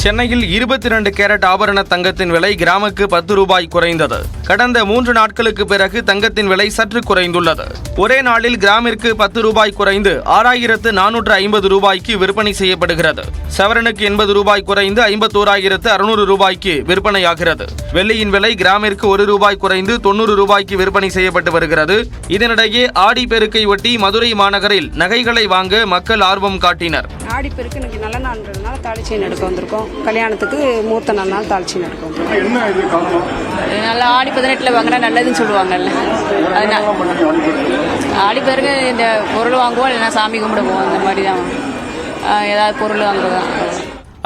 சென்னையில் 22 கேரட் ஆபரண தங்கத்தின் விலை கிராமுக்கு 10 ரூபாய் குறைந்தது. கடந்த 3 நாட்களுக்கு பிறகு தங்கத்தின் விலை சற்று குறைந்துள்ளது. ஒரே நாளில் கிராமிற்கு 10 ரூபாய் குறைந்து 6450 ரூபாய்க்கு விற்பனை செய்யப்படுகிறது. சவரனுக்கு 80 ரூபாய் குறைந்து 51600 ரூபாய்க்கு விற்பனையாகிறது. வெள்ளியின் விலை கிராமிற்கு 1 ரூபாய் குறைந்து 90 ரூபாய்க்கு விற்பனை செய்யப்பட்டு வருகிறது. இதனிடையே ஆடி பெருக்கை ஒட்டி மதுரை மாநகரில் நகைகளை வாங்க மக்கள் ஆர்வம் காட்டினர். ஆடி பெருக்கு இன்னைக்கு நல்ல நாள்ன்றதுனால தாலி செயின் எடுக்க வந்திருக்கோம். கல்யாணத்துக்கு மூர்த்த நாள் தாலி செயின் எடுக்க வந்திருக்கோம். நல்லா ஆடி 18 வாங்கினா நல்லதுன்னு சொல்லுவாங்கல்ல. ஆடி பெருக்கு இந்த பொருள் வாங்குவோம், இல்லைன்னா சாமி கும்பிடுவோம். அந்த மாதிரி தான் ஏதாவது பொருள் வாங்குறதான்.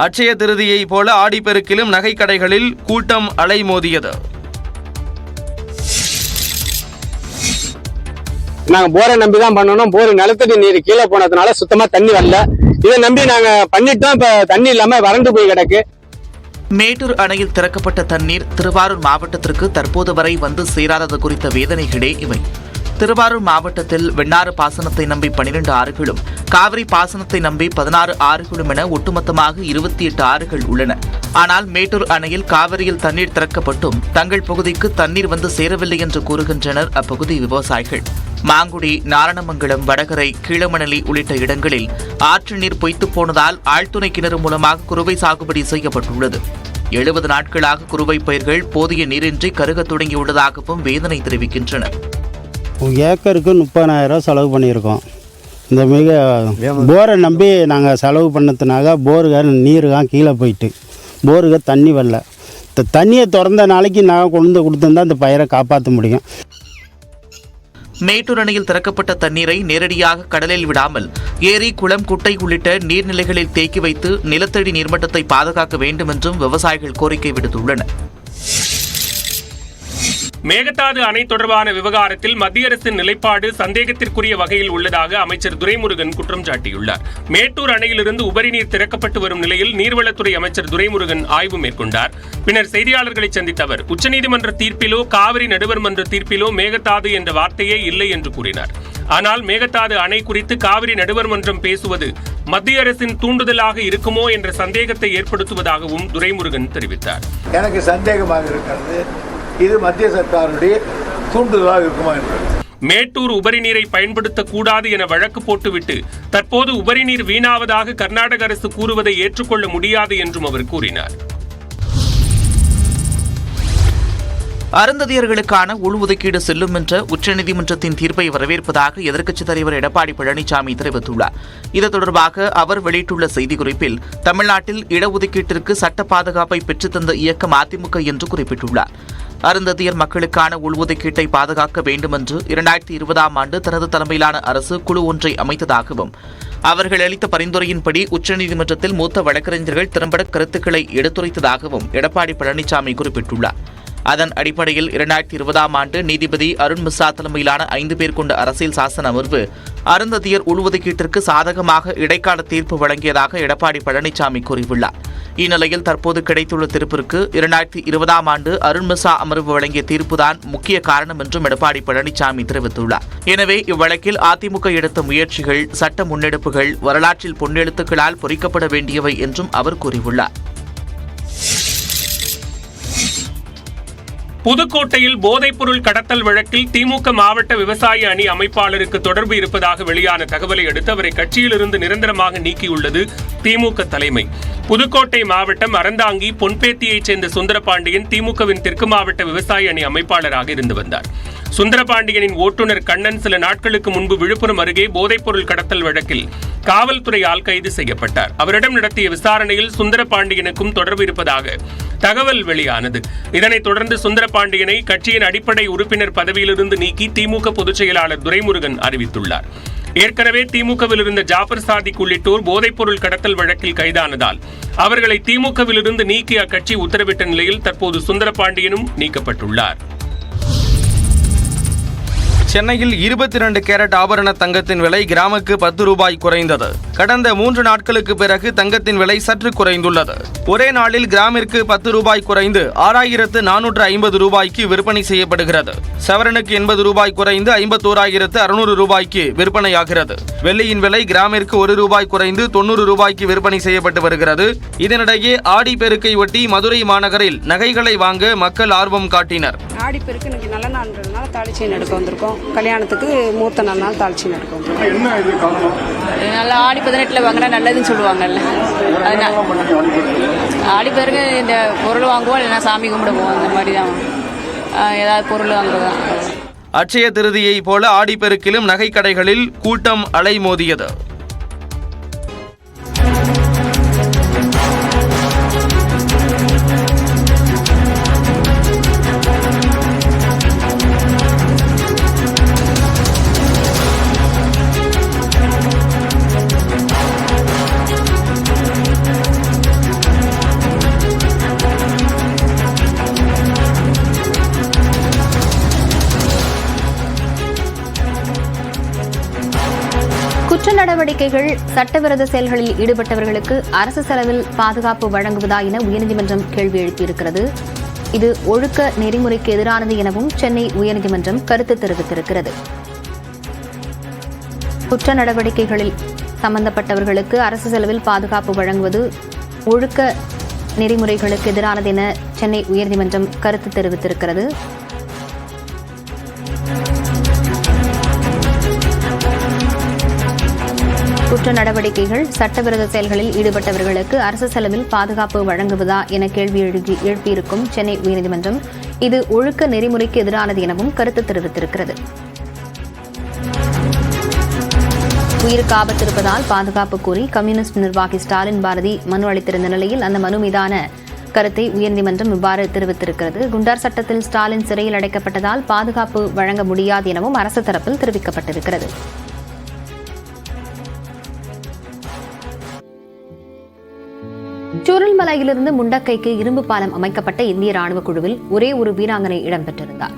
அட்சய திருதியை போல ஆடிப்பெருக்கிலும் நகை கடைகளில் கூட்டம் அலைமோதியது. நாங்க போரை நம்பி தான் பண்ணணும். போர் நிலத்தடி நீர் கீழே போனதுனால சுத்தமா தண்ணி வரல. இதை நம்பி நாங்க பண்ணிட்டோம். இப்ப தண்ணி இல்லாம வறண்டு போய் கிடக்கு. மேட்டூர் அணையில் திறக்கப்பட்ட தண்ணீர் திருவாரூர் மாவட்டத்திற்கு தற்போது வரை வந்து சேராதது குறித்த வேதனைகளே இவை. திருவாரூர் மாவட்டத்தில் வெண்ணாறு பாசனத்தை நம்பி 12 ஆறுகளும், காவிரி பாசனத்தை நம்பி 16 ஆறுகளும் என ஒட்டுமொத்தமாக 28 ஆறுகள் உள்ளன. ஆனால் மேட்டூர் அணையில் காவிரியில் தண்ணீர் திறக்கப்பட்டும் தங்கள் பகுதிக்கு தண்ணீர் வந்து சேரவில்லை என்று கூறுகின்றனர் அப்பகுதி விவசாயிகள். மாங்குடி, நாரணமங்கலம், வடகரை, கீழமணலி உள்ளிட்ட இடங்களில் ஆற்று நீர் பொய்த்து போனதால் ஆழ்துணை கிணறு மூலமாக குறுவை சாகுபடி செய்யப்பட்டுள்ளது. 70 நாட்களாக குறுவை பயிர்கள் போதிய நீரின்றி கருகத் தொடங்கியுள்ளதாகவும் வேதனை தெரிவிக்கின்றனர். ஏக்கருக்கு 30,000 செலவு பண்ணியிருக்கோம். இந்த போரை நம்பி நாங்கள் செலவு பண்ணதுனால போருக நீருக கீழே போயிட்டு போருக தண்ணி வரல. இந்த தண்ணியை திறந்த நாளைக்கு நாங்கள் கொண்டு கொடுத்துருந்தா இந்த பயிரை காப்பாற்ற முடியும். மேட்டூர் அணையில் திறக்கப்பட்ட தண்ணீரை நேரடியாக கடலில் விடாமல் ஏரி, குளம், குட்டை உள்ளிட்ட நீர்நிலைகளில் தேக்கி வைத்து நிலத்தடி நீர்மட்டத்தை பாதுகாக்க வேண்டும் என்றும் விவசாயிகள் கோரிக்கை விடுத்துள்ளனர். மேகதாது அணை தொடர்பான விவகாரத்தில் மத்திய அரசின் நிலைப்பாடு சந்தேகத்திற்குரிய வகையில் உள்ளதாக அமைச்சர் துரைமுருகன் குற்றம் சாட்டியுள்ளார். மேட்டூர் அணையிலிருந்து உபரி நீர் திறக்கப்பட்டு வரும் நிலையில் நீர்வளத்துறை அமைச்சர் துரைமுருகன் ஆய்வு மேற்கொண்டார். பின்னர் செய்தியாளர்களை சந்தித்த அவர் உச்சநீதிமன்ற தீர்ப்பிலோ காவிரி நடுவர் மன்ற தீர்ப்பிலோ மேகதாது என்ற வார்த்தையே இல்லை என்று கூறினார். ஆனால் மேகதாது அணை குறித்து காவிரி நடுவர் மன்றம் பேசுவது மத்திய அரசின் தூண்டுதலாக இருக்குமோ என்ற சந்தேகத்தை ஏற்படுத்துவதாகவும் துரைமுருகன் தெரிவித்தார். எனக்கு சந்தேகமாக இருக்கிறது, இது மத்திய சர்க்காருடைய தூண்டுதலாக இருக்குமா என்பது. மேட்டூர் உபரி நீரை பயன்படுத்தக்கூடாது என வழக்கு போட்டுவிட்டு தற்போது உபரி நீர் வீணாவதாக கர்நாடக அரசு கூறுவதை ஏற்றுக்கொள்ள முடியாது என்றும் அவர் கூறினார். அருந்ததியர்களுக்கான உள்ஒதுக்கீடு செல்லும் என்ற உச்சநீதிமன்றத்தின் தீர்ப்பை வரவேற்பதாக எதிர்க்கட்சித் தலைவர் எடப்பாடி பழனிசாமி தெரிவித்துள்ளார். இது தொடர்பாக அவர் வெளியிட்டுள்ள செய்திக்குறிப்பில் தமிழ்நாட்டில் இடஒதுக்கீட்டிற்கு சட்ட பாதுகாப்பை பெற்றுத்தந்த இயக்கம் அதிமுக என்று குறிப்பிட்டுள்ளார். அருந்ததியர் மக்களுக்கான உள்ஒதுக்கீட்டை பாதுகாக்க வேண்டும் என்று 2020ஆம் ஆண்டு தனது தலைமையிலான அரசு குழு ஒன்றை அமைத்ததாகவும் அவர்கள் அளித்த பரிந்துரையின்படி உச்சநீதிமன்றத்தில் மூத்த வழக்கறிஞர்கள் திறம்பட கருத்துக்களை எடுத்துரைத்ததாகவும் எடப்பாடி பழனிசாமி குறிப்பிட்டுள்ளார். அதன் அடிப்படையில் 2020ஆம் ஆண்டு நீதிபதி அருண் மிஸ்ரா தலைமையிலான 5 பேர் கொண்ட அரசியல் சாசன அமர்வு அருந்ததியர் உள்ஒதுக்கீட்டிற்கு சாதகமாக இடைக்கால தீர்ப்பு வழங்கியதாக எடப்பாடி பழனிசாமி கூறியுள்ளார். இந்நிலையில் தற்போது கிடைத்துள்ள தீர்ப்பிற்கு 2020ஆம் ஆண்டு அருண் மிஸ்ரா அமர்வு வழங்கிய தீர்ப்புதான் முக்கிய காரணம் என்றும் எடப்பாடி பழனிசாமி தெரிவித்துள்ளார். எனவே இவ்வழக்கில் அதிமுக எடுத்த முயற்சிகள், சட்ட முன்னெடுப்புகள் வரலாற்றில் பொன்னெழுத்துக்களால் பொறிக்கப்பட வேண்டியவை என்றும் அவர் கூறியுள்ளார். புதுக்கோட்டையில் போதைப்பொருள் கடத்தல் வழக்கில் திமுக மாவட்ட விவசாய அணி அமைப்பாளருக்கு தொடர்பு இருப்பதாக வெளியான தகவலை அடுத்து அவரை கட்சியிலிருந்து நிரந்தரமாக நீக்கியுள்ளது திமுக தலைமை. புதுக்கோட்டை மாவட்டம் அறந்தாங்கி பொன்பேத்தியைச் சேர்ந்த சுந்தரபாண்டியன் திமுகவின் தெற்கு மாவட்ட விவசாய அணி அமைப்பாளராக இருந்து வந்தார். சுந்தரபாண்டியனின் ஓட்டுநர் கண்ணன் சில நாட்களுக்கு முன்பு விழுப்புரம் அருகே போதைப்பொருள் கடத்தல் வழக்கில் காவல்துறையால் கைது செய்யப்பட்டார். அவரிடம் நடத்திய விசாரணையில் சுந்தரபாண்டியனுக்கும் தொடர்பு இருப்பதாக தகவல் வெளியானது. இதனைத் தொடர்ந்து சுந்தரபாண்டியனை கட்சியின் அடிப்படை உறுப்பினர் பதவியிலிருந்து நீக்கி திமுக பொதுச் செயலாளர் துரைமுருகன் அறிவித்துள்ளார். ஏற்கனவே திமுகவில் இருந்த ஜாபர் சாதிக் உள்ளிட்டோர் போதைப்பொருள் கடத்தல் வழக்கில் கைதானதால் அவர்களை திமுகவிலிருந்து நீக்கி அக்கட்சி உத்தரவிட்ட நிலையில் தற்போது சுந்தரபாண்டியனும் நீக்கப்பட்டுள்ளார். சென்னையில் 22 கேரட் ஆபரண தங்கத்தின் விலை கிராமுக்கு 10 ரூபாய் குறைந்தது. கடந்த 3 நாட்களுக்கு பிறகு தங்கத்தின் விலை சற்று குறைந்துள்ளது. ஒரே நாளில் கிராமிற்கு 10 ரூபாய் குறைந்து 6450 ரூபாய்க்கு விற்பனை செய்யப்படுகிறது. சவரனுக்கு 80 ரூபாய் குறைந்து 51600 ரூபாய்க்கு விற்பனையாகிறது. வெள்ளியின் விலை கிராமிற்கு 1 ரூபாய் குறைந்து 90 ரூபாய்க்கு விற்பனை செய்யப்பட்டு வருகிறது. இதனிடையே ஆடி பெருக்கை ஒட்டி மதுரை மாநகரில் நகைகளை வாங்க மக்கள் ஆர்வம் காட்டினர். ஆடி பெருக்கு இன்னைக்கு நல்ல நாள்ன்றதுனால தாலி செயின் எடுக்க வந்திருக்கோம். கல்யாணத்துக்கு மூர்த்த நாள் தாலி செயின் எடுக்க வந்திருக்கோம். என்ன இது காரணம்? நல்லா ஆடி 18 வாங்கினா நல்லதுன்னு சொல்லுவாங்கல்ல, அதனால ஆடி பெருக்கு இந்த பொருள் வாங்குவோம், இல்லைன்னா சாமி கும்பிடுவோம், அந்த மாதிரி தான் ஏதாவது பொருள் வாங்குறதான். அட்சய திருதியை போல ஆடிப்பெருக்கிலும் நகை கடைகளில் கூட்டம் அலைமோதியது. குற்ற நடவடிக்கைகள், சட்டவிரோத செயல்களில் ஈடுபட்டவர்களுக்கு அரசு செலவில் பாதுகாப்பு வழங்குவதா என உயர்நீதிமன்றம் கேள்வி எழுப்பியிருக்கிறது. இது ஒழுக்க நெறிமுறைக்கு எதிரானது எனவும் சென்னை உயர்நீதிமன்றம் கருத்து தெரிவித்திருக்கிறது. குற்ற நடவடிக்கைகளில் சம்பந்தப்பட்டவர்களுக்கு அரசு செலவில் பாதுகாப்பு வழங்குவது ஒழுக்க நெறிமுறைகளுக்கு எதிரானது என சென்னை உயர்நீதிமன்றம் கருத்து தெரிவித்திருக்கிறது. குற்ற நடவடிக்கைகள், சட்டவிரோத செயல்களில் ஈடுபட்டவர்களுக்கு அரசு செலவில் பாதுகாப்பு வழங்குவதா என கேள்வி எழுப்பியிருக்கும் சென்னை உயர்நீதிமன்றம் இது ஒழுக்க நெறிமுறைக்கு எதிரானது எனவும் கருத்து தெரிவித்திருக்கிறது. உயிருக்கு ஆபத்து இருப்பதால் பாதுகாப்பு கோரி கம்யூனிஸ்ட் நிர்வாகி ஸ்டாலின் பாரதி மனு அளித்திருந்த நிலையில் அந்த மனு மீதான கருத்தை உயர்நீதிமன்றம் இவ்வாறு தெரிவித்திருக்கிறது. குண்டார் சட்டத்தில் ஸ்டாலின் சிறையில் அடைக்கப்பட்டதால் பாதுகாப்பு வழங்க முடியாது எனவும் அரசு தரப்பில் தெரிவிக்கப்பட்டிருக்கிறது. சூரல்மலையிலிருந்து முண்டக்கைக்கு இரும்பு பாலம் அமைக்கப்பட்ட இந்திய ராணுவ குழுவில் ஒரே ஒரு வீராங்கனை இடம்பெற்றிருந்தார்.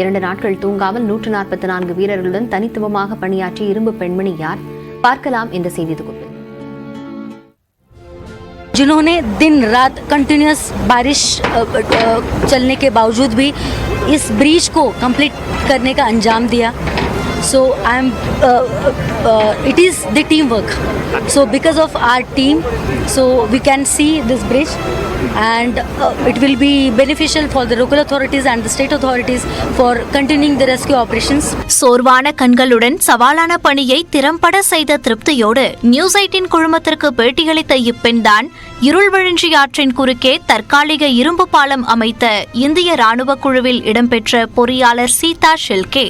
2 நாட்கள் தூங்காமல் 144 வீரர்களுடன் தனித்துவமாக பணியாற்றிய இரும்பு பெண்மணி யார்? பார்க்கலாம் இந்த செய்தி தொகுப்பில். जिन्होंने दिन रात कंटिन्यूस बारिश चलने के बावजूद भी इस ब्रिज को कंप्लीट करने का अंजाम दिया. So it is the teamwork. So because of our team, so we can see this bridge, and it will be beneficial for the local authorities and the state authorities for continuing the rescue operations. சோர்வான கண்களுடன் சவாலான பணியை திறம்பட செய்த திருப்தியோடு news 18 குழுமத்திற்கு பேட்டியளித்த இப்பெண்தான் இருள்வழிஞ்சி ஆற்றின் குறுக்கே தற்காலிக இரும்பு பாலம் அமைத்த இந்திய ராணுவ குழுவில் இடம்பெற்ற பொறியாளர் சீதா ஷெல்கே.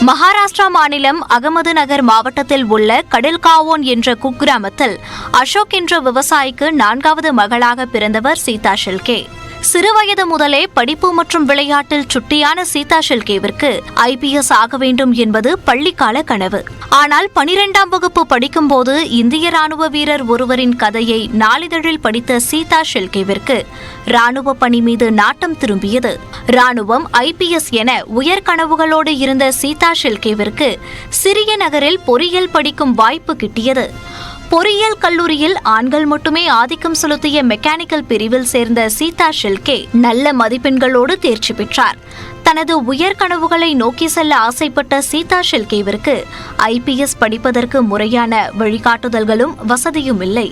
மகாராஷ்டிரா மாநிலம் அகமது நகர் மாவட்டத்தில் உள்ள கடல்காவோன் என்ற குக்கிராமத்தில் அசோக் என்ற விவசாயிக்கு 4வது மகளாக பிறந்தவர் சீதா ஷெல்கே. சிறுவயது முதலே படிப்பு மற்றும் விளையாட்டில் சுட்டியான சீதா ஷெல்கேவிற்கு IPS ஆக வேண்டும் என்பது பள்ளிக்கால கனவு. ஆனால் 12ஆம் வகுப்பு படிக்கும்போது இந்திய ராணுவ வீரர் ஒருவரின் கதையை நாளிதழில் படித்த சீதா ஷெல்கேவிற்கு ராணுவ பணி மீது நாட்டம் திரும்பியது. ராணுவம், IPS என உயர் கனவுகளோடு இருந்த சீதா ஷெல்கேவிற்கு சிறிய நகரில் பொறியியல் படிக்கும் வாய்ப்பு கிட்டியது. பொறியியல் கல்லூரியில் ஆண்கள் மட்டுமே ஆதிக்கம் செலுத்திய மெக்கானிக்கல் பிரிவில் சேர்ந்த சீதா ஷெல்கே நல்ல மதிப்பெண்களோடு தேர்ச்சி பெற்றார். தனது உயர் கனவுகளை நோக்கி செல்ல ஆசைப்பட்ட சீதா ஷெல்கேவிற்கு IPS படிப்பதற்கு முறையான வழிகாட்டுதல்களும் வசதியும் இல்லை.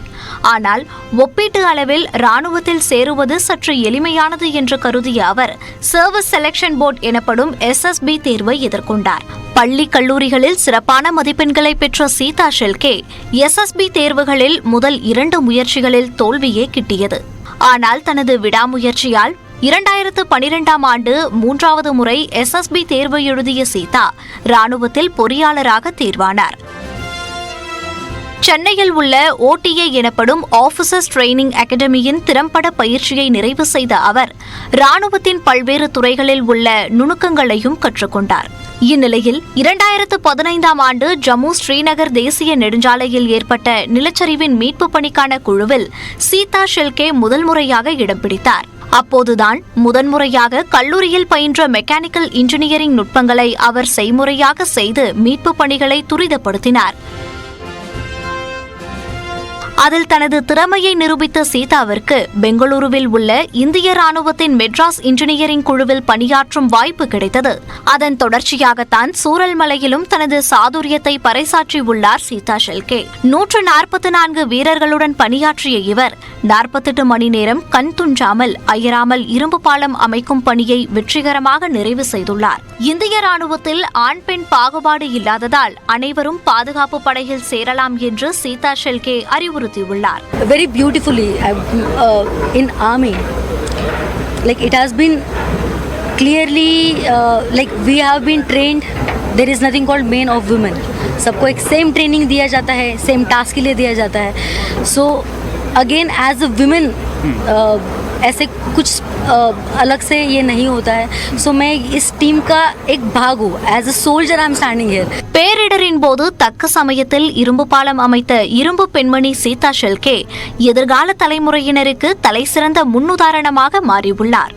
ஆனால் ஒப்பீட்டு அளவில் ராணுவத்தில் சேருவது சற்று எளிமையானது என்று கருதிய அவர் சர்வீஸ் செலக்ஷன் போர்டு எனப்படும் SSB தேர்வை எதிர்கொண்டார். பள்ளி கல்லூரிகளில் சிறப்பான மதிப்பெண்களை பெற்ற சீதா ஷெல்கே SSB தேர்வுகளில் முதல் 2 முயற்சிகளில் தோல்வியே கிட்டியது. ஆனால் தனது விடாமுயற்சியால் 2012ஆம் ஆண்டு 3வது முறை SSB தேர்வு எழுதிய சீதா ராணுவத்தில் பொறியாளராக தேர்வானார். சென்னையில் உள்ள OTA எனப்படும் ஆபீசர்ஸ் ட்ரெய்னிங் அகாடமியின் திறம்பட பயிற்சியை நிறைவு செய்த அவர் ராணுவத்தின் பல்வேறு துறைகளில் உள்ள நுணுக்கங்களையும் கற்றுக்கொண்டார். இந்நிலையில் 2015ஆம் ஆண்டு ஜம்மு ஸ்ரீநகர் தேசிய நெடுஞ்சாலையில் ஏற்பட்ட நிலச்சரிவின் மீட்பு பணிக்கான குழுவில் சீதா ஷெல்கே முதல் முறையாக இடம் பிடித்தார். அப்போதுதான் முதன்முறையாக கல்லூரியில் பயின்ற மெக்கானிக்கல் இன்ஜினியரிங் நுட்பங்களை அவர் செய்முறையாக செய்து மீட்பு பணிகளை துரிதப்படுத்தினார். அதில் தனது திறமையை நிரூபித்த சீதாவிற்கு பெங்களூருவில் உள்ள இந்திய ராணுவத்தின் மெட்ராஸ் இன்ஜினியரிங் குழுவில் பணியாற்றும் வாய்ப்பு கிடைத்தது. அதன் தொடர்ச்சியாகத்தான் சூரல்மலையிலும் தனது சாதுரியத்தை பறைசாற்றியுள்ளார் சீதா ஷெல்கே. 144 வீரர்களுடன் பணியாற்றிய இவர் 48 மணி நேரம் கண் துஞ்சாமல் அயராமல் இரும்பு பாலம் அமைக்கும் பணியை வெற்றிகரமாக நிறைவு செய்துள்ளார். இந்திய ராணுவத்தில் ஆண் பெண் பாகுபாடு இல்லாததால் அனைவரும் பாதுகாப்பு படையில் சேரலாம் என்று சீதா ஷெல்கே அறிவுறுத்தியுள்ளார். Very beautifully in army, like it has been clearly like we have been trained. There is nothing called men or women. सबको एक सेम ट्रेनिंग दिया जाता है, सेम टास्क के लिए दिया जाता है. So again as a women ऐसे कुछ अलग से ये नहीं होता है. So मैं इस टीम का एक भाग हूँ. As a soldier I am standing here. பேரிடரின் போது தக்க சமயத்தில் இரும்பு பாலம் அமைத்த இரும்பு பெண்மணி சீதா ஷெல்கே எதிர்கால தலைமுறையினருக்கு தலைசிறந்த முன்னுதாரணமாக மாறியுள்ளார்.